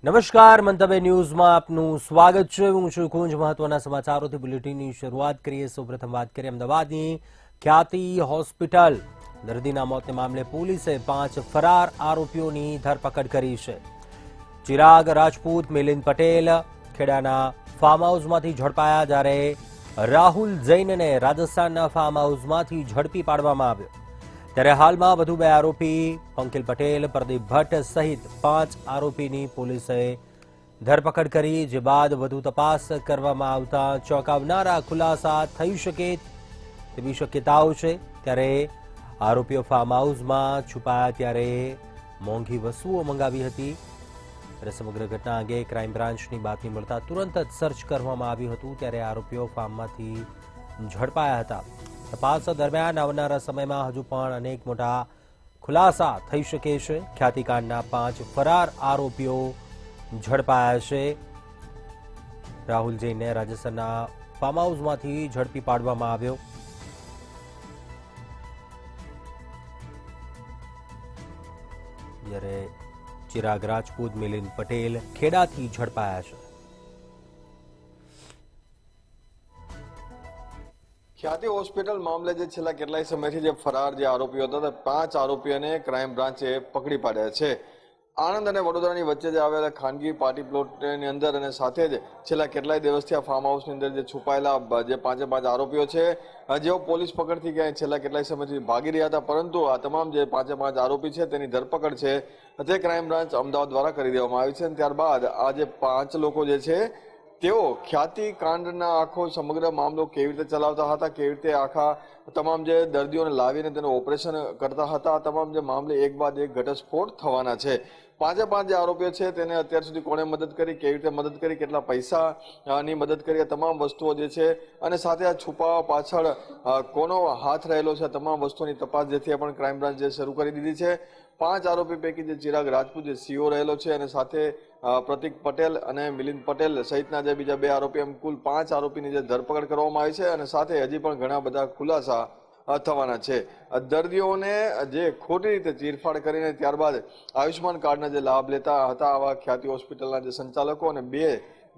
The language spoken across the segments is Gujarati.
નમસ્કાર, મંતવ્ય ન્યૂઝમાં આપનું સ્વાગત છે. હું છું કુંજ. મહત્વના સમાચારોથી બુલેટિનની શરૂઆત કરીએ. સૌપ્રથમ વાત કરીએ અમદાવાદની ખ્યાતિ હોસ્પિટલ. દર્દીના મોતને મામલે પોલીસે 5 ફરાર આરોપીઓની ધરપકડ કરી છે. ચિરાગ રાજપૂત, મિલિંદ પટેલ ખેડાના ફાર્મ હાઉસમાંથી ઝડપાયા, જ્યારે રાહુલ જૈનને રાજસ્થાનના ફાર્મ હાઉસમાંથી ઝડપી પાડવામાં આવ્યો. ત્યારે હાલમાં વધુ 2 આરોપી પંકિલ પટેલ, પ્રદીપ ભટ્ટ સહિત 5 આરોપીની પોલીસે ધરપકડ કરી, જે બાદ વધુ તપાસ કરવામાં આવતા ચોંકાવનારા ખુલાસા થઈ શકે તેવી શક્યતાઓ છે. ત્યારે આરોપીઓ ફાર્મ હાઉસમાં છુપાયા ત્યારે મોંઘી વસ્તુઓ મંગાવી હતી. ત્યારે સમગ્ર ઘટના અંગે ક્રાઇમ બ્રાન્ચની બાતમી મળતા તુરંત જ સર્ચ કરવામાં આવ્યું હતું. ત્યારે આરોપીઓ ફાર્મમાંથી ઝડપાયા હતા. તપાસ દરમિયાન આવનારા સમયમાં હજુ પણ અનેક મોટા ખુલાસા થઈ શકે છે. ખ્યાતિકાંડના 5 ફરાર આરોપીઓ ઝડપાયા છે. રાહુલ જૈનને રાજસ્થાનના ફાર્મ હાઉસમાંથી ઝડપી પાડવામાં આવ્યો. જ્યારે ચિરાગ રાજપૂત, મિલિંદ પટેલ ખેડાથી ઝડપાયા છે. ખ્યાતિ હોસ્પિટલ મામલે જે છેલ્લા કેટલાય સમયથી જે ફરાર જે આરોપીઓ હતા તે 5 આરોપીઓને ક્રાઇમ બ્રાન્ચે પકડી પાડ્યા છે. આણંદ અને વડોદરાની વચ્ચે જે આવેલા ખાનગી પાર્ટી પ્લોટની અંદર અને સાથે જ છેલ્લા કેટલાય દિવસથી આ ફાર્મ હાઉસની અંદર જે છુપાયેલા જે 5 આરોપીઓ છે, જેઓ પોલીસ પકડથી ક્યાંય છેલ્લા કેટલાય સમયથી ભાગી રહ્યા હતા, પરંતુ આ તમામ જે 5 આરોપી છે તેની ધરપકડ છે તે ક્રાઇમ બ્રાન્ચ અમદાવાદ દ્વારા કરી દેવામાં આવી છે. અને ત્યારબાદ આ જે 5 લોકો જે છે તેઓ ખ્યાતિ કાંડના આખો સમગ્ર મામલો કેવી રીતે ચલાવતા હતા, કેવી રીતે આખા તમામ જે દર્દીઓને લાવીને તેનું ઓપરેશન કરતા હતા, આ તમામ જે મામલે એક બાદ એક ઘટસ્ફોટ થવાના છે. 5 જે આરોપીઓ છે તેને અત્યાર સુધી કોણે મદદ કરી, કેવી રીતે મદદ કરી, કેટલા પૈસાની મદદ કરી, આ તમામ વસ્તુઓ જે છે અને સાથે આ છુપાવા પાછળ કોનો હાથ રહેલો છે, તમામ વસ્તુઓની તપાસ જેથી પણ ક્રાઇમ બ્રાન્ચ જે શરૂ કરી દીધી છે. 5 આરોપી પૈકી જે ચિરાગ રાજપૂત જે સીઓ રહેલો છે અને સાથે પ્રતિક પટેલ અને મિલિંદ પટેલ સહિતના જે બીજા 2 આરોપી, એમ કુલ 5 આરોપીની જે ધરપકડ કરવામાં આવી છે. અને સાથે હજી પણ ઘણા બધા ખુલાસા થવાના છે. દર્દીઓને જે ખોટી રીતે ચીરફાડ કરીને ત્યારબાદ આયુષ્માન કાર્ડના જે લાભ લેતા હતા આવા ખ્યાતિ હોસ્પિટલના જે સંચાલકો, અને 2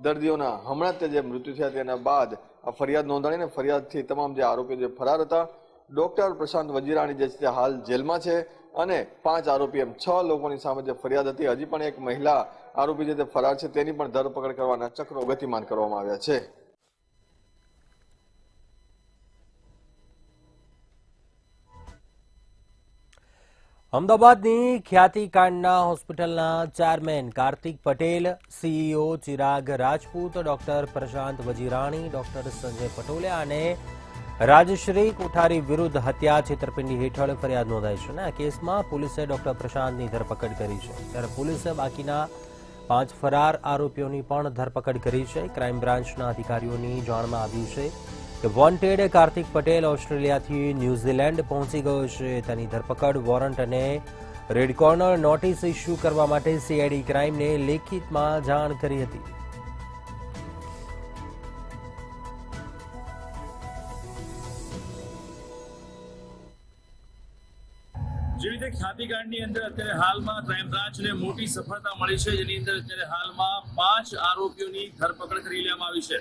દર્દીઓના હમણાં જ જે મૃત્યુ થયા તેના બાદ આ ફરિયાદ નોંધાણીને ફરિયાદથી તમામ જે આરોપીઓ જે ફરાર હતા, ડોક્ટર પ્રશાંત વજીરાણી જે છે હાલ જેલમાં છે, અને 5 આરોપી એમ 6 લોકોની સામે જે ફરિયાદ હતી, હજી પણ એક મહિલા આરોપી જે ફરાર છે તેની પણ ધરપકડ કરવાના ચક્રો ગતિમાન કરવામાં આવ્યા છે. અમદાવાદની ખ્યાતિકાંડના હોસ્પિટલના chairman Kartik Patel, CEO Chirag Rajput, doctor Prashant Vajirani, doctor Sanjay Patoliya અને રાજશ્રી કોઠારી વિરુદ્ધ હત્યા છેતરપિંડી હેઠળ ફરિયાદ નોંધાઈ છે. આ કેસમાં પોલીસે ડોક્ટર પ્રશાંતની ધરપકડ કરી છે. ત્યારે પોલીસે બાકીના 5 ફરાર આરોપીઓની પણ ધરપકડ કરી છે. ક્રાઇમ બ્રાન્ચના અધિકારીઓની જાણમાં આવ્યું છે કે વોન્ટેડ કાર્તિક પટેલ ઓસ્ટ્રેલિયાથી ન્યૂઝીલેન્ડ પહોંચી ગયો છે. તેની ધરપકડ વોરંટ અને રેડ કોર્નર નોટિસ ઇસ્યુ કરવા માટે સીઆઈડી ક્રાઇમને લેખિતમાં જાણ કરી હતી. જે રીતે ખ્યાતિકાંડની અંદર અત્યારે હાલમાં ક્રાઇમ બ્રાન્ચને મોટી સફળતા મળી છે, જેની અંદર અત્યારે હાલમાં 5 આરોપીઓની ધરપકડ કરી લેવામાં આવી છે.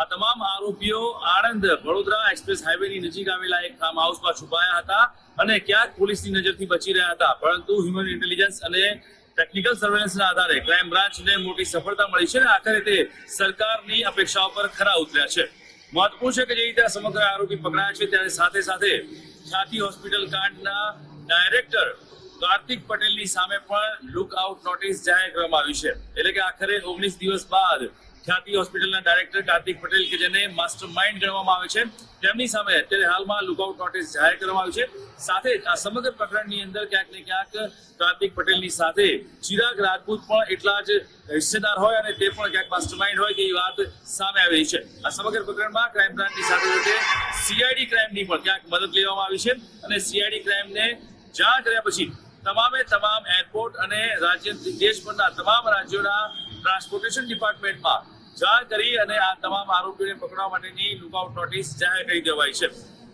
આ તમામ આરોપીઓ આણંદ વડોદરા એક્સપ્રેસ હાઈવેની નજીક આવેલા એક ફાર્મ હાઉસમાં છુપાયા હતા અને ક્યાંક પોલીસની નજરથી બચી રહ્યા હતા, પરંતુ હ્યુમન ઇન્ટેલિજન્સ અને ટેકનિકલ સર્વેલન્સના આધારે ક્રાઇમ બ્રાન્ચને મોટી સફળતા મળી છે અને આખરે તે સરકારની અપેક્ષાઓ પર ખરા ઉતર્યા છે. મહત્વપૂર્ણ છે કે જે રીતે સમગ્ર આરોપી પકડાયા છે, ત્યારે સાથે સાથે ખ્યાતિ હોસ્પિટલ કાંડના ડાયરેક્ટર કાર્તિક પટેલની સામે પણ લુકઆઉટ નોટિસ જાહેર કરવામાં આવી છે. એટલે કે આખરે 19 દિવસ બાદ ખ્યાતિ હોસ્પિટલના ડાયરેક્ટર કાર્તિક પટેલ, કે જેને માસ્ટર માઇન્ડ ગણવામાં આવે છે, તેમની સામે અત્યારે હાલમાં લુકઆઉટ નોટિસ જાહેર કરવામાં આવી છે. સાથે જ આ સમગ્ર પ્રકરણની અંદર ક્યાંક ને ક્યાંક કાર્તિક પટેલની સાથે ચિરાગ રાજપૂત પણ એટલા જ હિસ્સેદાર હોય અને તે પણ ક્યાંક માસ્ટર માઇન્ડ હોય તેવી વાત સામે આવી છે. આ સમગ્ર પ્રકરણમાં ક્રાઇમ બ્રાન્ચની સાથે સાથે સીઆઈડી ક્રાઇમની પણ ક્યાંક મદદ લેવામાં આવી છે અને સીઆઈડી ક્રાઇમને જાણ કર્યા પછી તમામ એરપોર્ટ અને દેશભરના તમામ રાજ્યોના ટ્રાન્સપોર્ટેશન ડિપાર્ટમેન્ટમાં જાણ કરી અને આ તમામ આરોપીઓને પકડવા માટેની લુકઆઉટ નોટિસ જાહેર કરી દેવાઈ છે.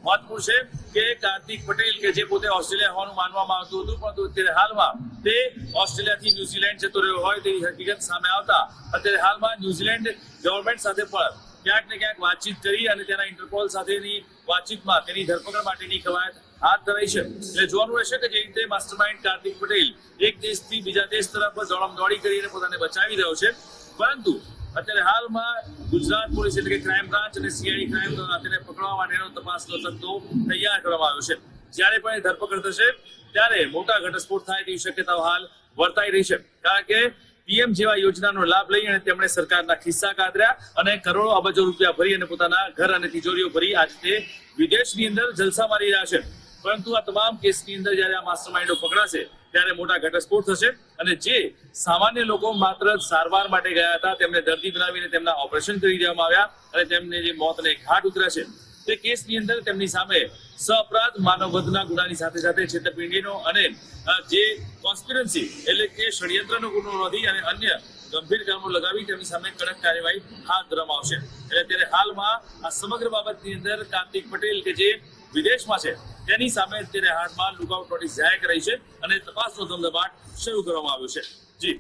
મહત્વપૂર્ણ છે કે કાર્તિક પટેલ કે જે પોતે ઓસ્ટ્રેલિયા હોવાનું માનવામાં આવતું હતું, પરંતુ અત્યારે હાલમાં તે ઓસ્ટ્રેલિયાથી ન્યુઝીલેન્ડ જતો રહ્યો હોય તેવી હકીકત સામે આવતા અત્યારે હાલમાં ન્યુઝીલેન્ડ ગવર્મેન્ટ સાથે પણ ક્યાંક ને ક્યાંક વાતચીત કરી અને તેના ઇન્ટરપોલ સાથેની વાતચીતમાં તેની ધરપકડ માટેની કવાયત હાથ ધરાઈ છે. એટલે જોવાનું રહેશે કે જે રીતે માસ્ટરમાઇન્ડ કાર્તિક પટેલ એક દેશથી બીજા દેશ તરફ દોડી કરીને પોતાને બચાવી રહ્યો છે, પરંતુ અત્યારે હાલમાં ગુજરાત પોલીસ એટલે કે ક્રાઇમ બ્રાન્ચ અને સીઆઈડી ક્રાઇમ તેને પકડવા માટેનો તપાસનો તંતો તૈયાર કરવામાં આવ્યો છે. જ્યારે પણ એ ધરપકડ થશે ત્યારે મોટા ઘટસ્ફોટ થાય તેવી શક્યતાઓ હાલ વર્તાઈ રહી છે, કારણ કે પીએમ જેવા યોજનાનો લાભ લઈ અને તેમણે સરકારના ખિસ્સા કાઢ્યા અને કરોડો અબજો રૂપિયા ભરી અને પોતાના ઘર અને તિજોરીઓ ભરી આજે તે વિદેશની અંદર જલસા મારી રહ્યા છે. પરંતુ આ તમામ કેસની અંદર જ્યારે આ માસ્ટરમાઇન્ડો પકડાશે ત્યારે મોટા ઘટસ્ફોટ થશે અને જે સામાન્ય લોકો માત્ર સારવાર માટે ગયા હતા તેમને દર્દી બનાવીને તેમના ઓપરેશન કરી દેવામાં આવ્યા અને તેમને જે મોતને ઘાટ ઉતર્યા છે તે કેસની અંદર તેમની સામે સઅપરાધ માનવવધના ગુનાની સાથે સાથે છેતરપિંડીનો અને જે કોન્સ્પિરન્સી એટલે કે ષડયંત્રનો ગુનો નોંધી અને અન્ય ગંભીર કામો લગાવી તેમની સામે કડક કાર્યવાહી હાથ ધરવામાં આવશે. એટલે અત્યારે હાલમાં આ સમગ્ર બાબતની અંદર કાર્તિક પટેલ કે જે વિદેશમાં છે તેની સામે અત્યારે હાથમાં લુકઆઉટ નોટિસ જાહેર કરાઈ છે અને તપાસનો ધમધમાટ શરૂ કરવામાં આવ્યો છે. જી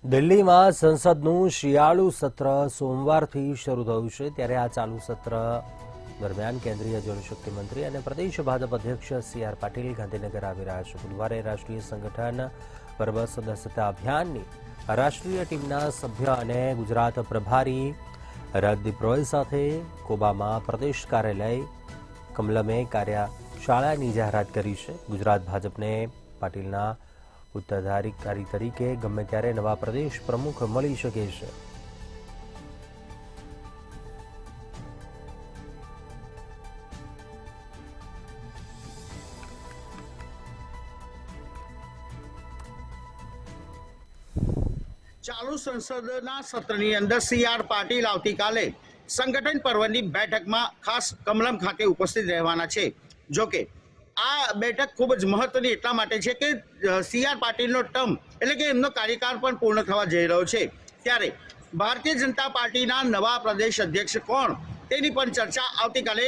દિલ્હીમાં સંસદનું શિયાળુ સત્ર સોમવારથી શરૂ થયું છે, ત્યારે આ ચાલુ સત્ર દરમિયાન કેન્દ્રીય જળશક્તિ મંત્રી અને પ્રદેશ ભાજપ અધ્યક્ષ સી.આર. પાટીલ ગાંધીનગર આવી રહ્યા છે. બુધવારે રાષ્ટ્રીય સંગઠન પર્વ સદસ્યતા અભિયાનની રાષ્ટ્રીય ટીમના સભ્ય અને ગુજરાત પ્રભારી રાજદીપ રોય સાથે કોબામાં પ્રદેશ કાર્યાલય કમલમે કાર્યશાળાની જાહેરાત કરી છે. ગુજરાત ભાજપને પાટીલના ઉત્તરાધિકારી તરીકે ગમે ત્યારે નવા પ્રદેશ પ્રમુખ મળી શકે છે. ચાલુ સંસદના સત્રની અંદર સી.આર. પાટીલ આવતીકાલે સંગઠન પર્વની બેઠકમાં ખાસ કમલમ ખાતે ઉપસ્થિત રહેવાના છે. જોકે આ બેઠક ખૂબ જ મહત્વની એટલા માટે છે કે સી.આર. પાટીલનો ટર્મ એટલે કે એમનો કાર્યકાળ પણ પૂર્ણ થવા જઈ રહ્યો છે, ત્યારે ભારતીય જનતા પાર્ટીના નવા પ્રદેશ અધ્યક્ષ કોણ તેની પણ ચર્ચા આવતીકાલે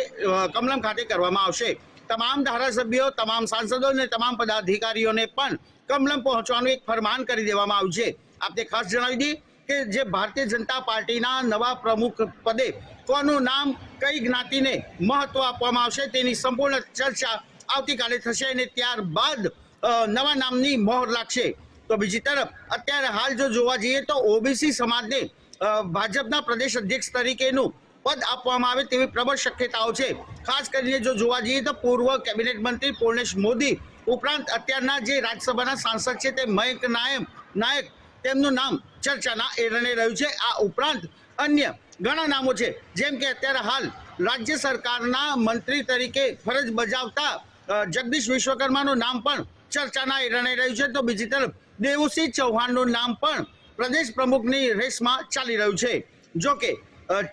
કમલમ ખાતે કરવામાં આવશે. તમામ ધારાસભ્યો, તમામ સાંસદો અને તમામ પદાધિકારીઓને પણ કમલમ પહોંચવાનું એક ફરમાન કરી દેવામાં આવ્યું છે. આપને ખાસ જણાવી દઈએ કે જે ભારતીય જનતા પાર્ટીના નવા પ્રમુખ પદે કોનું નામ, કઈ જ્ઞાતિને મહત્વ આપવામાં આવશે તેની સંપૂર્ણ ચર્ચા આવતીકાલે થશે અને ત્યારબાદ નવા નામની મહોર લાગશે. તો બીજી તરફ અત્યારે હાલ જો જોવા જઈએ તો ઓબીસી સમાજને ભાજપના પ્રદેશ અધ્યક્ષ તરીકેનું પદ આપવામાં આવે તેવી પ્રબળ શક્યતાઓ છે. ખાસ કરીને જો જોવા જઈએ તો પૂર્વ કેબિનેટ મંત્રી પૂર્ણેશ મોદી ઉપરાંત અત્યારના જે રાજ્યસભાના સાંસદ છે તે મયંક નાયક તેમનું નામ ચર્ચાના એરણે રહ્યું છે. આ ઉપરાંત અન્ય ઘણા નામો છે, જેમ કે અત્યારે હાલ રાજ્ય સરકારના મંત્રી તરીકે ફરજ બજાવતા જગદીશ વિશ્વકર્માનું નામ પણ ચર્ચાના એરણે રહ્યું છે. તો બીજી તરફ દેવુસિંહ ચૌહાણનું નામ પણ પ્રદેશ પ્રમુખની રેસમાં ચાલી રહ્યું છે. જોકે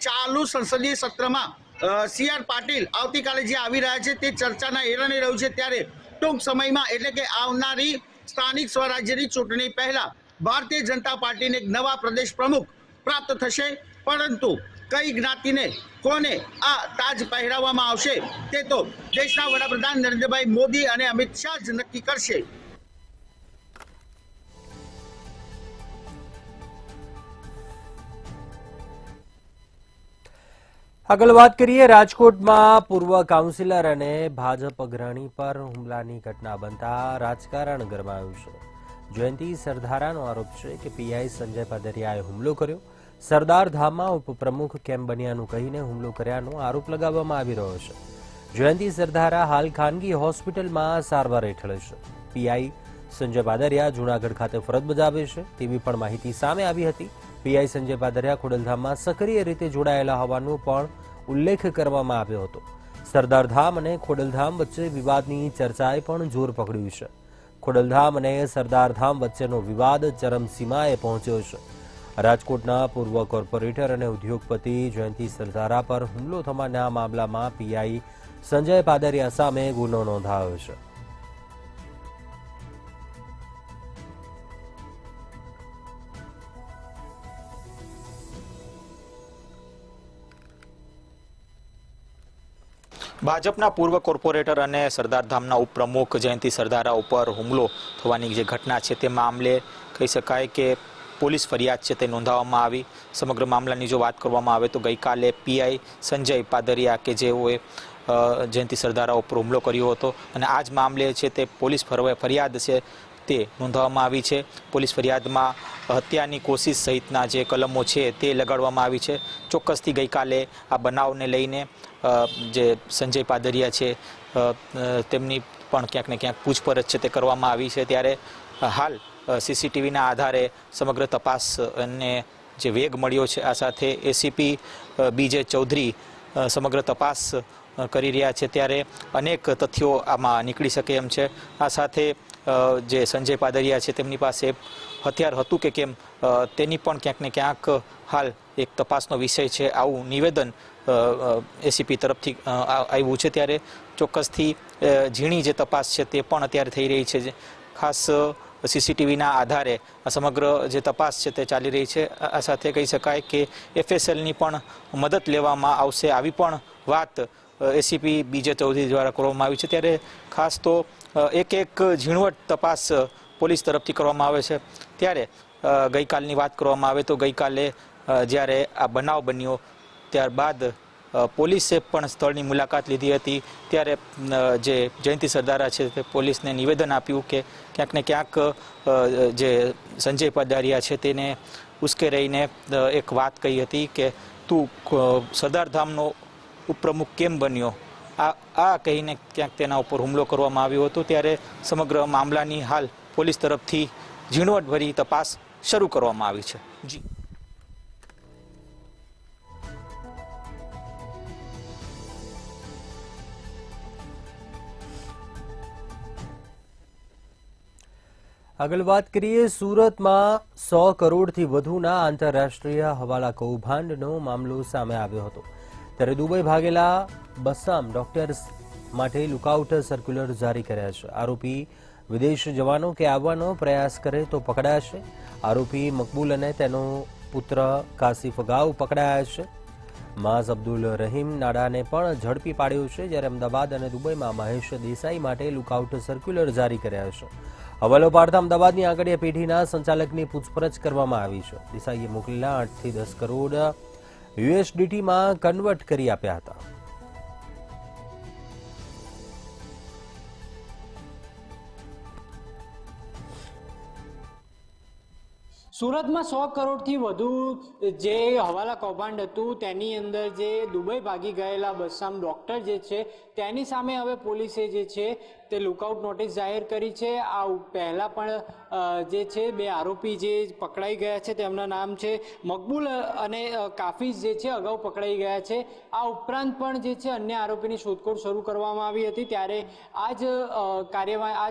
ચાલુ સંસદીય સત્રમાં સી.આર. પાટીલ આવતીકાલે જે આવી રહ્યા છે તે ચર્ચાના એરણે રહ્યું છે, ત્યારે ટૂંક સમયમાં એટલે કે આવનારી સ્થાનિક સ્વરાજ્યની ચૂંટણી પહેલા ભારતીય જનતા પાર્ટીને એક નવા પ્રદેશ પ્રમુખ પ્રાપ્ત થશે, પરંતુ કઈ જ્ઞાતિને કોને આ તાજ પહેરાવવામાં આવશે તે તો દેશના વડાપ્રધાન નરેન્દ્રભાઈ મોદી અને અમિત શાહ જ નક્કી કરશે. આગળ વાત કરીએ, રાજકોટમાં પૂર્વ કાઉન્સિલર અને ભાજપ અગ્રણી પર હુમલાની ઘટના બનતા રાજકારણ ગરમાયું છે. જયંતિ સરધારાનો આરોપ છે કે પીઆઈ સંજય પાદરિયાએ હુમલો કર્યો. સરદાર ધામમાં ઉપપ્રમુખ કેમ બન્યાનું કહીને હુમલો કર્યાનો આરોપ લગાવવામાં આવી રહ્યો છે. જયંતિ સરધારા હાલ ખાનગી હોસ્પિટલમાં સારવાર હેઠળ છે. પીઆઈ સંજય પાદરિયા જૂનાગઢ ખાતે ફરજ બજાવે છે તેવી પણ માહિતી સામે આવી હતી. પીઆઈ સંજય પાદરિયા ખોડલધામમાં સક્રિય રીતે જોડાયેલા હોવાનો પણ ઉલ્લેખ કરવામાં આવ્યો હતો. સરદાર ધામ અને ખોડલધામ વચ્ચે વિવાદની ચર્ચાએ પણ જોર પકડ્યું છે. ખોડલધામ અને સરદાર ધામ વચ્ચેનો વિવાદ ચરમસીમાએ પહોંચ્યો છે. રાજકોટના પૂર્વ કોર્પોરેટર અને ઉદ્યોગપતિ જયંતિ સરધારા પર હુમલો થવાના મામલામાં પીઆઈ સંજય પાદરિયા સામે ગુનો નોંધાયો છે. ભાજપના પૂર્વ કોર્પોરેટર અને સરદારધામના ઉપપ્રમુખ જયંતિ સરદારા ઉપર હુમલો થવાની જે ઘટના છે તે મામલે કહી શકાય કે પોલીસ ફરિયાદ છે તે નોંધાવવામાં આવી. સમગ્ર મામલાની જો વાત કરવામાં આવે તો ગઈકાલે પીઆઈ સંજય પાદરિયા કે જેઓએ જયંતિ સરદારા ઉપર હુમલો કર્યો હતો અને આ જ મામલે છે તે પોલીસ ફરિયાદ છે તે નોંધવામાં આવી છે. પોલીસ ફરિયાદમાં હત્યાની કોશિશ સહિતના જે કલમો છે તે લગાડવામાં આવી છે. ચોક્કસથી ગઈકાલે આ બનાવને લઈને જે સંજય પાદરિયા છે તેમની પણ ક્યાંક ને ક્યાંક પૂછપરછ છે તે કરવામાં આવી છે. ત્યારે હાલ સીસીટીવીના આધારે સમગ્ર તપાસને જે વેગ મળ્યો છે આ સાથે એસીપી બીજે ચૌધરી સમગ્ર તપાસ કરી રહ્યા છે. ત્યારે અનેક તથ્યો આમાં નીકળી શકે એમ છે. આ સાથે જે સંજય પાદરિયા છે તેમની પાસે હથિયાર હતું કે કેમ તેની પણ ક્યાંક ને ક્યાંક હાલ એક તપાસનો વિષય છે, આવું નિવેદન એસીપી તરફથી આવ્યું છે. ત્યારે ચોક્કસથી ઝીણી જે તપાસ છે તે પણ અત્યારે થઈ રહી છે. ખાસ સીસીટીવીના આધારે આ સમગ્ર જે તપાસ છે તે ચાલી રહી છે. આ સાથે કહી શકાય કે એફએસએલની પણ મદદ લેવામાં આવશે, આવી પણ વાત એસીપી બીજે ચૌધરી દ્વારા કરવામાં આવી છે. ત્યારે ખાસ તો એક ઝીણવટ તપાસ પોલીસ તરફથી કરવામાં આવે છે. ત્યારે ગઈકાલની વાત કરવામાં આવે તો ગઈકાલે જ્યારે આ બનાવ બન્યો ત્યારબાદ પોલીસે પણ સ્થળની મુલાકાત લીધી હતી. ત્યારે જે જયંતિ સરદારા છે તે પોલીસને નિવેદન આપ્યું કે ક્યાંક ને ક્યાંક જે સંજય પાદરિયા છે તેને ઉશ્કેરાઈને એક વાત કહી હતી કે તું સરદારધામનો ઉપપ્રમુખ કેમ બન્યો, આ કહીને ક્યાંક તેના ઉપર હુમલો કરવામાં આવ્યો હતો. ત્યારે સમગ્ર મામલાની હાલ પોલીસ તરફથી ઝીણવટભરી તપાસ શરૂ કરવામાં આવી છે. જી આગળ વાત કરીએ સુરતમાં 100 કરોડથી વધુના આંતરરાષ્ટ્રીય હવાલા કૌભાંડનો મામલો સામે આવ્યો હતો. ત્યારે દુબઈ ભાગેલા બસ્સામ ડોક્ટર્સ માટે લુકઆઉટ સર્ક્યુલર જારી કર્યા છે. આરોપી વિદેશ જવાનો કે આવવાનો પ્રયાસ કરે તો પકડાશે. આરોપી મકબૂલ અને તેનો પુત્ર કાસિફ અગાઉ પકડાયા છે. માઝ અબ્દુલ રહીમ નાડાને પણ ઝડપી પાડ્યો છે. જ્યારે અમદાવાદ અને દુબઈમાં મહેશ દેસાઈ માટે લુકઆઉટ સર્ક્યુલર જારી કર્યા છે. હવાલો પાડતા અમદાવાદની આંગડિયા પેઢીના સંચાલકની પૂછપરછ કરવામાં આવી છે. દેસાઈએ મોકલેલા 8 થી 10 કરોડ યુએસડીટીમાં કન્વર્ટ કરી આપ્યા હતા. સુરતમાં 100 કરોડથી વધુ જે હવાલા કૌભાંડ હતું તેની અંદર જે દુબઈ ભાગી ગયેલા બસ્સામ ડોક્ટર જે છે તેની સામે હવે પોલીસે જે છે તે લુકઆઉટ નોટિસ જાહેર કરી છે. આ પહેલા પણ જે છે 2 આરોપી જે પકડાઈ ગયા છે તેમના નામ છે મકબૂલ અને કાફિઝ જે છે અગાઉ પકડાઈ ગયા છે. આ ઉપરાંત પણ જે છે અન્ય આરોપીની શોધખોળ શરૂ કરવામાં આવી હતી. ત્યારે આ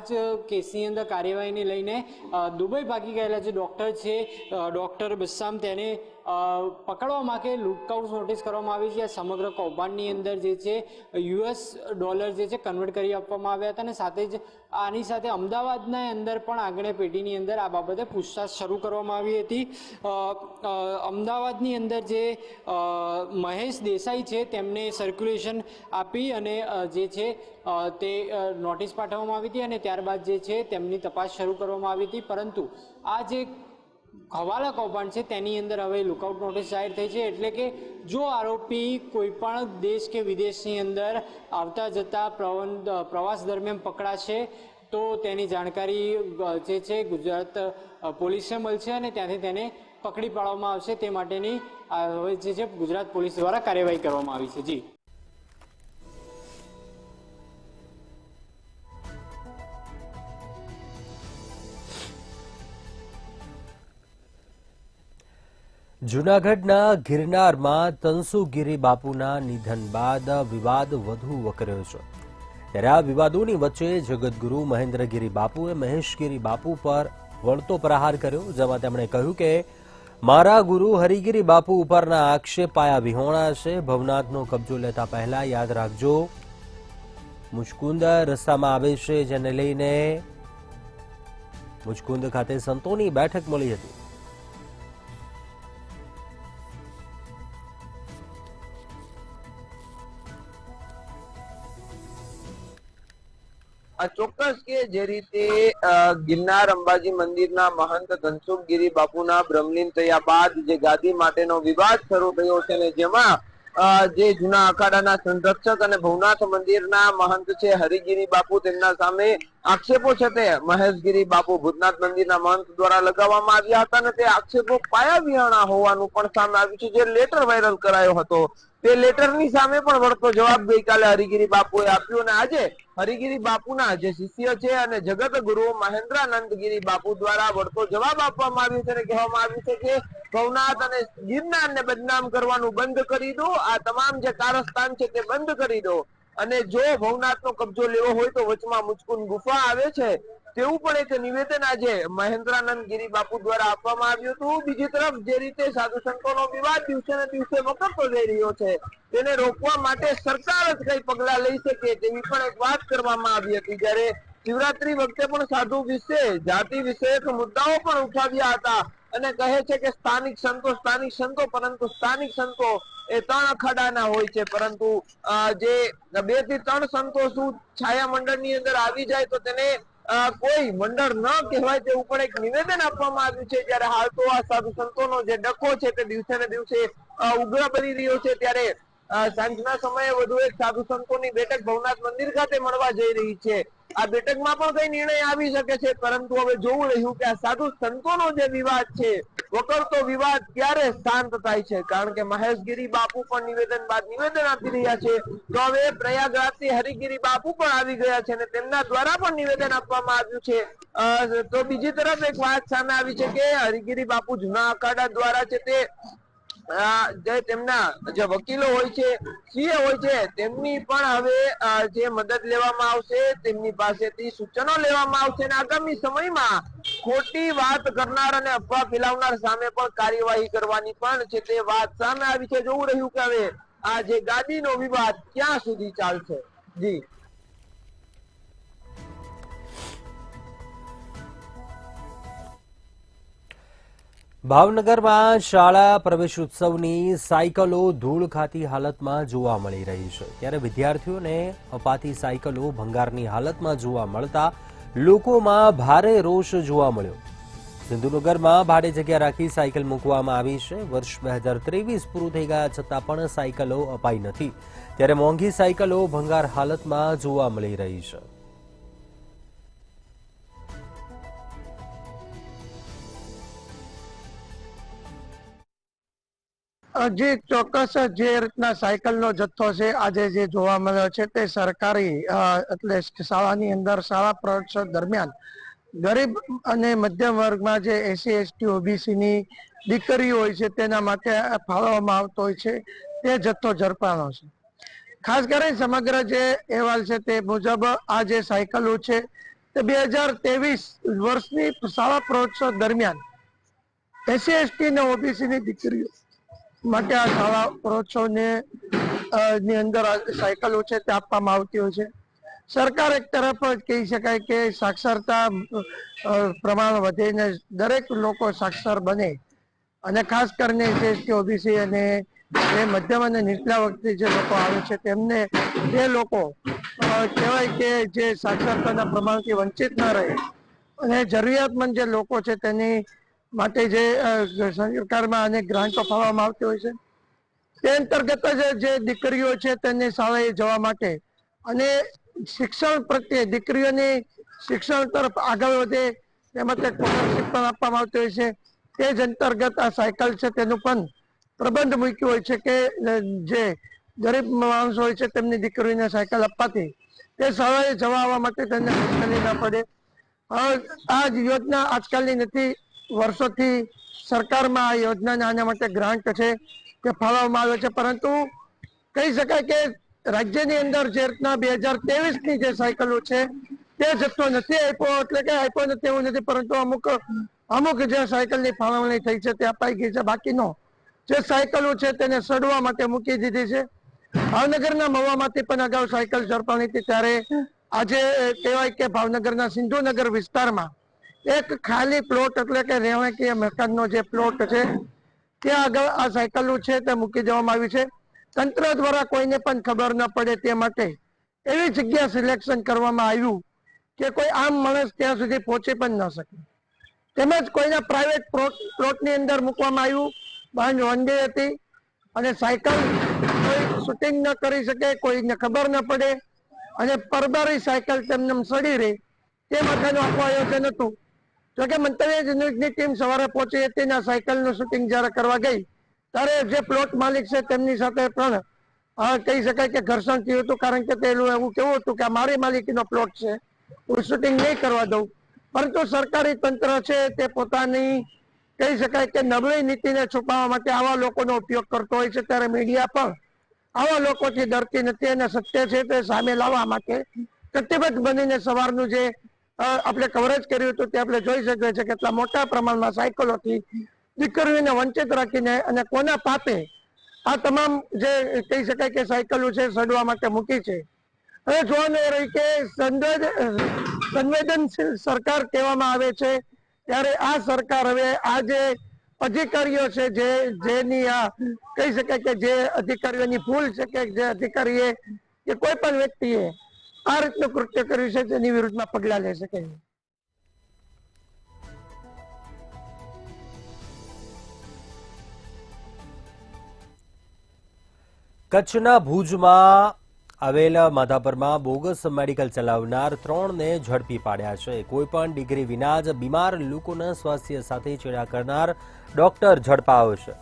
જ કેસની અંદર કાર્યવાહીને લઈને દુબઈ ભાગી ગયેલા જે ડોક્ટર છે ડોક્ટર બસ્સામ તેને પકડવા માટે લુકઆઉટ નોટિસ કરવામાં આવી છે. સમગ્ર કૌભાંડની અંદર જે છે યુએસ ડોલર જે છે કન્વર્ટ કરી આપવામાં આવ્યા હતા અને સાથે જ આની સાથે અમદાવાદના અંદર પણ આંગણે પેઢીની અંદર આ બાબતે પૂછતાછ શરૂ કરવામાં આવી હતી. અમદાવાદની અંદર જે મહેશ દેસાઈ છે તેમને સર્ક્યુલેશન આપી અને જે છે તે નોટિસ પાઠવવામાં આવી હતી અને ત્યારબાદ જે છે તેમની તપાસ શરૂ કરવામાં આવી હતી. પરંતુ આ જે હવાલા કૌભાંડ છે તેની અંદર હવે લુકઆઉટ નોટિસ જાહેર થઈ છે. એટલે કે જો આરોપી કોઈ પણ દેશ કે વિદેશની અંદર આવતા જતા પ્રવાસ દરમિયાન પકડાશે તો તેની જાણકારી જે છે ગુજરાત પોલીસને મળશે અને ત્યાંથી તેને પકડી પાડવામાં આવશે. તે માટેની હવે જે છે ગુજરાત પોલીસ દ્વારા કાર્યવાહી કરવામાં આવી છે. જી જૂનાગઢના ગિરનારમાં તનસુગીરી બાપુના નિધન બાદ વિવાદ વધુ વકર્યો છે. ત્યારે આ વિવાદોની વચ્ચે જગતગુરુ મહેન્દ્રગીરી બાપુએ મહેશગીરી બાપુ પર વળતો પ્રહાર કર્યો. જેમાં તેમણે કહ્યું કે મારા ગુરુ હરિગીરી બાપુ ઉપરના આક્ષેપ પાયા વિહોણા છે. ભવનાથનો કબજો લેતા પહેલા યાદ રાખજો મુચકુંદ રસ્તામાં આવે છે, જેને લઈને મુચકુંદ ખાતે સંતોની બેઠક મળી હતી. આ ચોક્કસ કે જે રીતે ગિરનાર અંબાજી મંદિરના મહંત ધનસુખગીરી બાપુના બ્રહ્મલીન થયા બાદ જે ગાદી માટેનો વિવાદ શરૂ થયો છે ને જેમાં જે જૂના અખાડાના સંરક્ષક અને ભવનાથ મંદિરના મહંત છે હરિગીરી બાપુ તેમના સામે આક્ષેપો છે તે મહેશગીરી બાપુ ભૂતનાથ મંદિરના મહંત દ્વારા લગાવવામાં આવ્યા હતા અને તે આક્ષેપો પાયા વિહોણા હોવાનું પણ સામે આવ્યું છે. જે લેટર વાયરલ કરાયો હતો તે લેટરની સામે પણ વળતો જવાબ ગઈકાલે હરિગીરી બાપુએ આપ્યો અને આજે હરિગીરી બાપુના જે શિષ્ય છે અને જગત ગુરુ મહેન્દ્રાનંદગીરી બાપુ દ્વારા વળતો જવાબ આપવામાં આવ્યો છે અને કહેવામાં આવ્યું છે કે ભવનાથ અને ગિરનારને બદનામ કરવાનું બંધ કરી દો, આ તમામ જે કારસ્તાન છે તે બંધ કરી દો અને જો ભવનાથનો કબજો લેવો હોય તો વચમાં મુચકુંદ ગુફા આવે છે તેવું પણ એક નિવેદન આજે મહેન્દ્રાનંદગીરી બાપુ દ્વારા આપવામાં આવ્યું હતું. બીજી તરફ જે રીતે સાધુ સંતોનો વિવાદ દિવસે ને દિવસે વકરતો જઈ રહ્યો છે તેને રોકવા માટે સરકાર જ કઈ પગલા લઈ શકે તેવી પણ એક વાત કરવામાં આવી હતી. જ્યારે શિવરાત્રી વખતે પણ સાધુ વિશે જાતિ વિષયક મુદ્દાઓ પણ ઉઠાવ્યા હતા અને કહે છે કે સ્થાનિક સંતો પરંતુ સ્થાનિક સંતો એ 3 અખાડાના હોય છે, પરંતુ જે 2 થી 3 સંતો શું છાયા મંડળની અંદર આવી જાય તો તેને કોઈ મંડળ ન કહેવાય તેવું પણ એક નિવેદન આપવામાં આવ્યું છે. જ્યારે હાલ તો આ સાધુ સંતોનો જે ડખો છે તે દિવસે ને દિવસે ઉગ્ર બની રહ્યો છે ત્યારે સાંજના સમયે વધુ એક સાધુ સંતોની બેઠક ભવનાથ મંદિર ખાતે મળવા જઈ રહી છે. આ બેઠકમાં પણ કઈ નિર્ણય આવી શકે છે, પરંતુ હવે જોવું રહ્યું કે આ સાધુ સંતોનો જે વિવાદ છે વકરતો વિવાદ ક્યારે શાંત થાય છે, કારણ કે મહેશગીરી બાપુ પણ નિવેદન બાદ નિવેદન આપી રહ્યા છે. તો હવે પ્રયાગરાજથી હરિગીરી બાપુ પણ આવી ગયા છે અને તેમના દ્વારા પણ નિવેદન આપવામાં આવ્યું છે. તો બીજી તરફ એક વાત સામે આવી છે કે હરિગીરી બાપુ જૂના અખાડા દ્વારા છે તે જે તેમના જે વકીલો હોય છે, સીએ હોય છે, તેમની પણ હવે જે મદદ લેવામાં આવશે, તેમની પાસેથી સૂચનો લેવામાં આવશે અને આગામી સમયમાં ખોટી વાત કરનાર અને અફવા ફેલાવનાર સામે પણ કાર્યવાહી કરવાની પણ છે તે વાત સામે આવી છે. જોવું રહ્યું કે હવે આ જે ગાદીનો વિવાદ ક્યાં સુધી ચાલશે. જી ભાવનગરમાં શાળા પ્રવેશોત્સવની સાયકલો ધૂળ ખાતી હાલતમાં જોવા મળી રહી છે. ત્યારે વિદ્યાર્થીઓને અપાતી સાયકલો ભંગારની હાલતમાં જોવા મળતા લોકોમાં ભારે રોષ જોવા મળ્યો. સિંધુનગરમાં ભાડે જગ્યા રાખી સાયકલ મૂકવામાં આવી છે. વર્ષ 2023 પૂરું થઈ ગયા છતાં પણ સાયકલો અપાઈ નથી. ત્યારે મોંઘી સાયકલો ભંગાર હાલતમાં જોવા મળી રહી છે. જે ચોક્કસ જે રીતના સાયકલનો જથ્થો છે આજે જે જોવા મળ્યો છે તે સરકારી એટલે શાળાની અંદર શાળા પ્રવેશોત્સવ દરમિયાન ગરીબ અને મધ્યમ વર્ગમાં જે એસસી એસટી ઓબીસીની દીકરીઓ હોય છે તેના માટે ફાળવવામાં આવતો હોય છે તે જથ્થો ઝડપાનો છે. ખાસ કરીને સમગ્ર જે અહેવાલ છે તે મુજબ આ જે સાયકલો છે તે 2023 વર્ષની શાળા પ્રવેશોત્સવ દરમિયાન એસસી એસટી અને ઓબીસીની દીકરીઓ માટે આ શાળા પ્રવેશોત્સવને ની અંદર સાયકલો છે તે આપવામાં આવતી હોય છે. સરકાર એક તરફ કહી શકાય કે સાક્ષરતા પ્રમાણ વધીને દરેક લોકો સાક્ષર બને અને ખાસ કરીને એસટી ઓબીસી અને જે મધ્યમ અને નીચલા વર્ગથી જે લોકો આવે છે તેમને જે લોકો કહેવાય કે જે સાક્ષરતાના પ્રમાણથી વંચિત ન રહે અને જરૂરિયાતમંદ જે લોકો છે તેની માટે જે સરકારમાં અનેક ગ્રાન્ટો ફાળવવામાં આવતી હોય છે તે અંતર્ગત જે દીકરીઓ છે તેને શાળાએ જવા માટે અને શિક્ષણ પ્રત્યે દીકરીઓની શિક્ષણ તરફ આગળ વધે તે માટે સ્કોલરશીપ પણ આપવામાં આવતી હોય છે. તે જ અંતર્ગત આ સાયકલ છે તેનું પણ પ્રબંધ મૂક્યો હોય છે કે જે ગરીબ માણસો હોય છે તેમની દીકરીઓને સાયકલ આપવાથી તે શાળાએ જવા આવવા માટે તેને મુશ્કેલી ન પડે. આ યોજના આજકાલની નથી, વર્ષોથી સરકારમાં આ યોજનાને આના માટે ગ્રાન્ટ છે તે ફાળવવામાં આવે છે, પરંતુ કહી શકાય કે રાજ્યની અંદર જે રીતના 2023ની જે સાયકલો છે તે જથ્થો નથી આપ્યો, એટલે કે આપ્યો નથી એવું નથી, પરંતુ અમુક જે સાયકલની ફાળવણી થઈ છે તે અપાઈ ગઈ છે. બાકીનો જે સાયકલો છે તેને સડવા માટે મૂકી દીધી છે. ભાવનગરના મહુવામાંથી પણ અગાઉ સાયકલ ઝડપાણી હતી ત્યારે આજે કહેવાય કે ભાવનગરના સિંધુનગર વિસ્તારમાં એક ખાલી પ્લોટ એટલે કે રહેણાંકીય મકાનનો જે પ્લોટ છે ત્યાં આગળ આ સાયકલો છે તે મૂકી દેવામાં આવી છે. તંત્ર દ્વારા કોઈને પણ ખબર ન પડે તે માટે એવી જગ્યા સિલેક્શન કરવામાં આવ્યું કે કોઈ આમ માણસ ત્યાં સુધી પહોંચી પણ ન શકે. તેમજ કોઈના પ્રાઇવેટ પ્લોટની અંદર મૂકવામાં આવ્યું, બાંધ વંડી હતી અને સાયકલ કોઈ શૂટિંગ ન કરી શકે, કોઈને ખબર ન પડે અને પરબારી સાયકલ તેમને સડી રહી તે માટેનું આખું આયોજન હતું. જોકે મંતવ્ય ન્યૂઝની ટીમ સવારે પહોંચી હતી ને સાયકલનું શૂટિંગ જ્યારે કરવા ગઈ ત્યારે જે પ્લોટ માલિક છે તેમની સાથે પણ કહી શકાય કે ઘર્ષણ થયું હતું, કારણ કે તેનું એવું કેવું હતું કે આ મારી માલિકીનો પ્લોટ છે, હું શૂટિંગ નહીં કરવા દઉં. પરંતુ સરકારી તંત્ર છે તે પોતાની કહી શકાય કે નબળી નીતિને છુપાવવા માટે આવા લોકોનો ઉપયોગ કરતો હોય છે, ત્યારે મીડિયા પણ આવા લોકોથી ડરતી નથી અને સત્ય છે તે સામે લાવવા માટે કટિબદ્ધ બનીને સવારનું જે આપણે કવરેજ કર્યું હતું તે આપણે જોઈ શકીએ છીએ કેટલા મોટા પ્રમાણમાં સાયકલોથી દીકરીઓને વંચિત રાખીને અને કોના પાપે આ તમામ જે કહી શકાય કે સાયકલો છે સડવા માટે મૂકી છે. હવે જોવાનું એ રહી કે સંવેદનશીલ સરકાર કહેવામાં આવે છે, ત્યારે આ સરકાર હવે આ જે અધિકારીઓ છે જેની આ કહી શકાય કે જે અધિકારીઓની ભૂલ છે કે જે અધિકારીએ કે કોઈ પણ વ્યક્તિએ આ રીતનું કૃત્ય કર્યું છે તેની વિરુદ્ધમાં પગલાં લઈ શકે. કચ્છના ભુજમાં આવેલા માધાપરમાં બોગસ મેડિકલ ચલાવનાર 3ને ઝડપી પાડ્યા છે. કોઈપણ ડિગ્રી વિના જ બીમાર લોકોના સ્વાસ્થ્ય સાથે ચેડા કરનાર ડોક્ટર ઝડપાયો છે.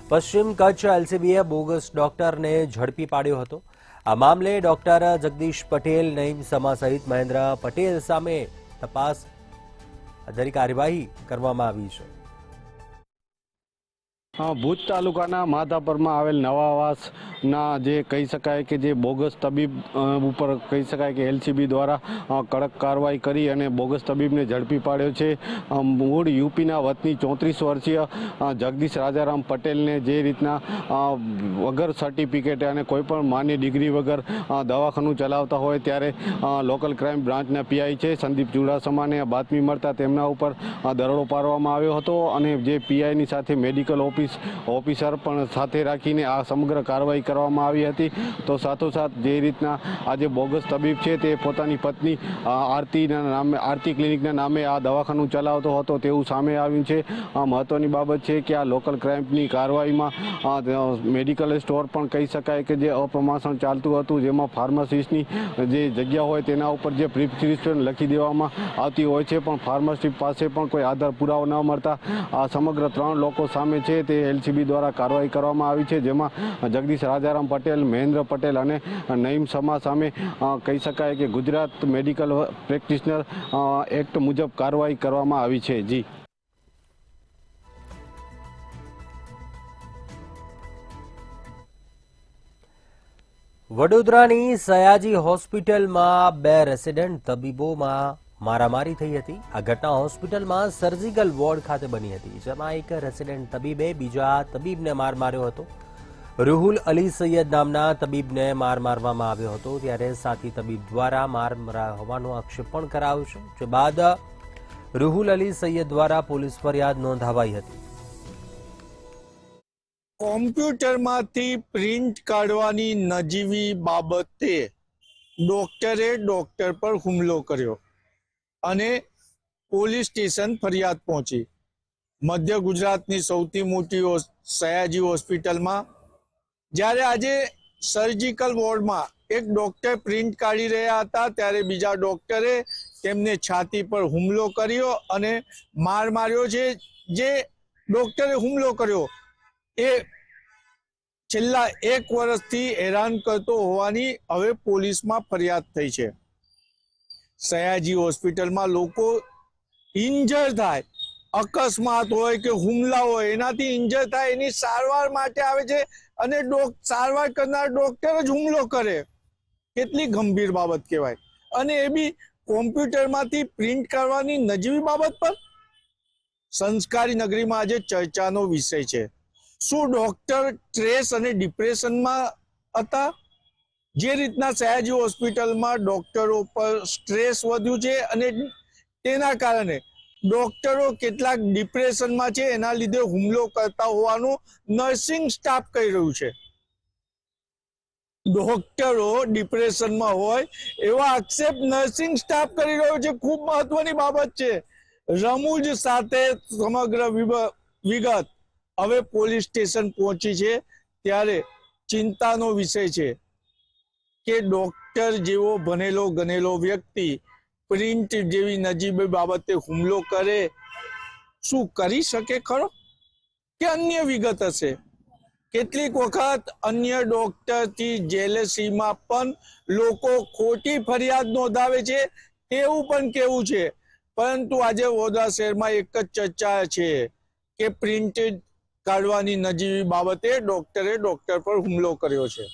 પશ્ચિમ કચ્છ એલસીબીએ બોગસ ડોક્ટરને ઝડપી પાડ્યો હતો. આ મામલે ડોક્ટર જગદીશ પટેલ, નઈમ સમા સહિત મહેન્દ્ર પટેલ સામે તપાસ આધારિત કાર્યવાહી કરવામાં આવી છે. ભુજ તાલુકાના માધાપરમાં આવેલ નવાવાસના જે કહી શકાય કે જે બોગસ તબીબ ઉપર કહી શકાય કે એલસીબી દ્વારા કડક કાર્યવાહી કરી અને બોગસ તબીબને ઝડપી પાડ્યો છે. મૂળ યુપીના વતની 34 વર્ષીય જગદીશ રાજારામ પટેલને જે રીતના વગર સર્ટિફિકેટ અને કોઈપણ માન્ય ડિગ્રી વગર દવાખાનું ચલાવતા હોય ત્યારે લોકલ ક્રાઇમ બ્રાન્ચના પીઆઈ છે સંદીપ ચુડાસમાને બાતમી મળતા તેમના ઉપર દરોડો પાડવામાં આવ્યો હતો અને જે પીઆઈની સાથે મેડિકલ ઓફિસર પણ સાથે રાખીને આ સમગ્ર કાર્યવાહી કરવામાં આવી હતી. તો સાથોસાથ જે રીતના આ જે બોગસ તબીબ છે તે પોતાની પત્ની આરતીના નામે આરતી ક્લિનિકના નામે આ દવાખાનું ચલાવતો હતો તેવું સામે આવ્યું છે. મહત્વની બાબત છે કે આ લોકલ ક્રાઇમની કાર્યવાહીમાં મેડિકલ સ્ટોર પણ કહી શકાય કે જે અપ્રમાણસર ચાલતું હતું, જેમાં ફાર્માસિસ્ટની જે જગ્યા હોય તેના ઉપર જે પ્રિસ્ક્રિપ્શન લખી દેવામાં આવતી હોય છે, પણ ફાર્માસિસ્ટ પાસે પણ કોઈ આધાર પુરાવો ન મળતા આ સમગ્ર 3 લોકો સામે છે તે એલસીબી દ્વારા કાર્યવાહી કરવામાં આવી છે, જેમાં જગદીશ રાજારામ પટેલ, મહેન્દ્ર પટેલ અને નઈમ સમા સામે કહી શકાય કે ગુજરાત મેડિકલ પ્રેક્ટિશનર એક્ટ મુજબ કાર્યવાહી કરવામાં આવી છે. જી વડોદરાની સયાજી હોસ્પિટલમાં 2 રેસિડેન્ટ તબીબોમાં મારામારી થઈ હતી. આ ઘટના હોસ્પિટલમાં સર્જિકલ વોર્ડ ખાતે બની હતી, જેમાં એક રેસિડેન્ટ તબીબે બીજા તબીબને માર માર્યો હતો. રૂહુલ અલી સૈયદ નામના તબીબને માર મારવામાં આવ્યો હતો, ત્યારે સાથી તબીબ દ્વારા માર મરાયો હોવાનો આક્ષેપ પણ કરાયો છે. જે બાદ રૂહુલ અલી સૈયદ દ્વારા પોલીસ ફરિયાદ નોંધાવાઈ હતી. કોમ્પ્યુટરમાંથી પ્રિન્ટ કાઢવાની નજીવી બાબતે ડોક્ટરે ડોક્ટર પર હુમલો કર્યો અને પોલીસ સ્ટેશન ફરિયાદ પહોંચી. મધ્ય ગુજરાતની સૌથી મોટી સયાજી હોસ્પિટલમાં જ્યારે આજે સર્જિકલ વોર્ડમાં એક ડોક્ટર પ્રિન્ટ કાઢી રહ્યા હતા, ત્યારે બીજા ડોક્ટરે તેમને છાતી પર હુમલો કર્યો અને માર માર્યો છે. જે ડોક્ટરે હુમલો કર્યો એ છેલ્લા 1 વર્ષથી હેરાન કરતો હોવાની હવે પોલીસમાં ફરિયાદ થઈ છે. સયાજી હોસ્પિટલમાં લોકો ઇન્જર થાય, અકસ્માત હોય કે હુમલા હોય, એનાથી ઇન્જર થાય એની સારવાર માટે આવે છે અને સારવાર કરનાર ડોક્ટર જ હુમલો કરે. કેટલી ગંભીર બાબત કહેવાય. અને એ બી કોમ્પ્યુટરમાંથી પ્રિન્ટ કરવાની નજીવી બાબત પર. સંસ્કારી નગરીમાં આજે ચર્ચાનો વિષય છે. શું ડોક્ટર સ્ટ્રેસ અને ડિપ્રેશનમાં હતા? જે રીતના સયાજી હોસ્પિટલમાં ડોક્ટરો પર સ્ટ્રેસ વધ્યું છે અને તેના કારણે ડોક્ટરો કેટલાક ડિપ્રેશનમાં છે, એના લીધે હુમલો કરતા હોવાનું નર્સિંગ સ્ટાફ કહી રહ્યું છે. ડોક્ટરો ડિપ્રેશનમાં હોય એવા આક્ષેપ નર્સિંગ સ્ટાફ કરી રહ્યો છે. ખૂબ મહત્વની બાબત છે. રમૂજ સાથે સમગ્ર વિગત હવે પોલીસ સ્ટેશન પહોંચી છે ત્યારે ચિંતાનો વિષય છે કે ડોક્ટર જેવો ભણેલો ગણેલો વ્યક્તિ પ્રિન્ટ જેવી નજીવી બાબતે હુમલો કરે, શું કરી શકે ખરો કે અન્ય વિગત હશે? કેટલીક વખત અન્ય ડોક્ટરથી જેલેસીમાં પણ લોકો ખોટી ફરિયાદ નોંધાવે છે તેવું પણ કહેવું છે. પરંતુ આજે વડોદરા શહેરમાં એક જ ચર્ચા છે કે પ્રિન્ટ કાઢવાની નજીવી બાબતે ડોક્ટરે ડોક્ટર પર હુમલો કર્યો છે.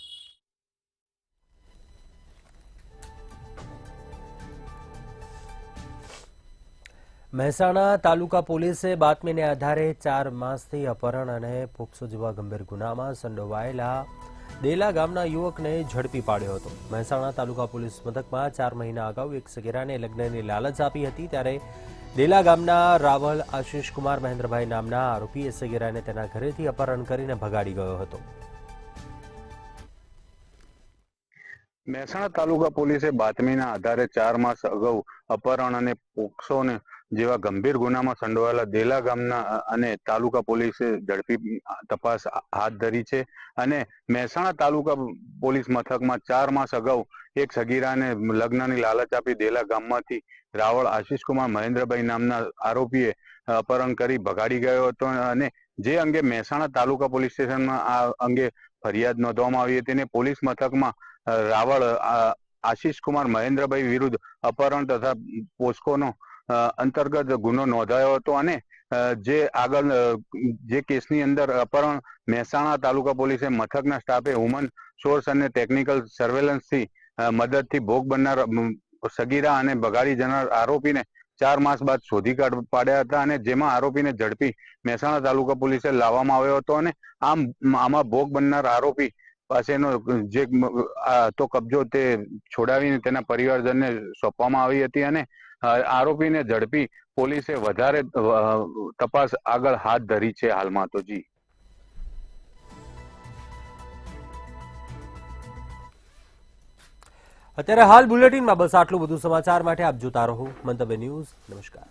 મહેસાણા તાલુકા પોલીસે બાતમીને આધારે 4 માસથી અપહરણ અને પોક્સો જેવા ગંભીર ગુનામાં સંડોવાયેલા દેલા ગામના યુવકને ઝડપી પાડ્યો હતો. મહેસાણા તાલુકા પોલીસ મથકમાં 4 મહિના અગાઉ એક સગીરાને લગ્નની લાલચ આપી હતી ત્યારે દેલા ગામના રાવલ આશીષકુમાર મહેન્દ્રભાઈ નામના આરોપીએ સગીરાને તેના ઘરેથી અપહરણ કરીને ભગાડી ગયો હતો. મહેસાણા તાલુકા પોલીસે બાતમીના આધારે 4 માસ અગાઉ અપહરણ અને પોક્સોને જેવા ગંભીર ગુનામાં સંડોવાયેલા દેલા ગામના અને તાલુકા પોલીસે ઝડપી તપાસ હાથ ધરી છે અને મહેસાણા તાલુકા પોલીસ મથકમાં 4 માસ અગાઉ એક સગીરાને લગ્નની લાલચ આપી દેલા ગામમાંથી રાવળ આશીષકુમાર મહેન્દ્રભાઈ નામના આરોપીએ અપહરણ કરી ભગાડી ગયો હતો અને જે અંગે મહેસાણા તાલુકા પોલીસ સ્ટેશનમાં આ અંગે ફરિયાદ નોંધવામાં આવી હતી અને પોલીસ મથકમાં રાવળ આશીષકુમાર મહેન્દ્રભાઈ વિરુદ્ધ અપહરણ તથા પોસ્કોનો અંતર્ગત ગુનો નોંધાયો હતો અને જે આગળ જે કેસની અંદર અપહરણ મહેસાણા તાલુકા પોલીસે મથકના સ્ટાફે હ્યુમન સોર્સ અને ટેકનિકલ સર્વેલન્સથી મદદથી ભોગ બનનાર સગીરા અને ભગાડી જનાર આરોપીને 4 માસ બાદ શોધી પાડ્યા હતા અને જેમાં આરોપીને ઝડપી મહેસાણા તાલુકા પોલીસે લાવવામાં આવ્યો હતો અને આમાં ભોગ બનનાર આરોપી પાસેનો જે તો કબજો તે છોડાવીને તેના પરિવારજનને સોંપવામાં આવી હતી અને આરોપીને ઝડપી પોલીસે વધારે તપાસ આગળ હાથ ધરી છે હાલમાં. તો જી અત્યારે હાલ બુલેટિનમાં બસ આટલું. બધું સમાચાર માટે આપ જોતા રહો મંતવ્ય ન્યૂઝ. નમસ્કાર.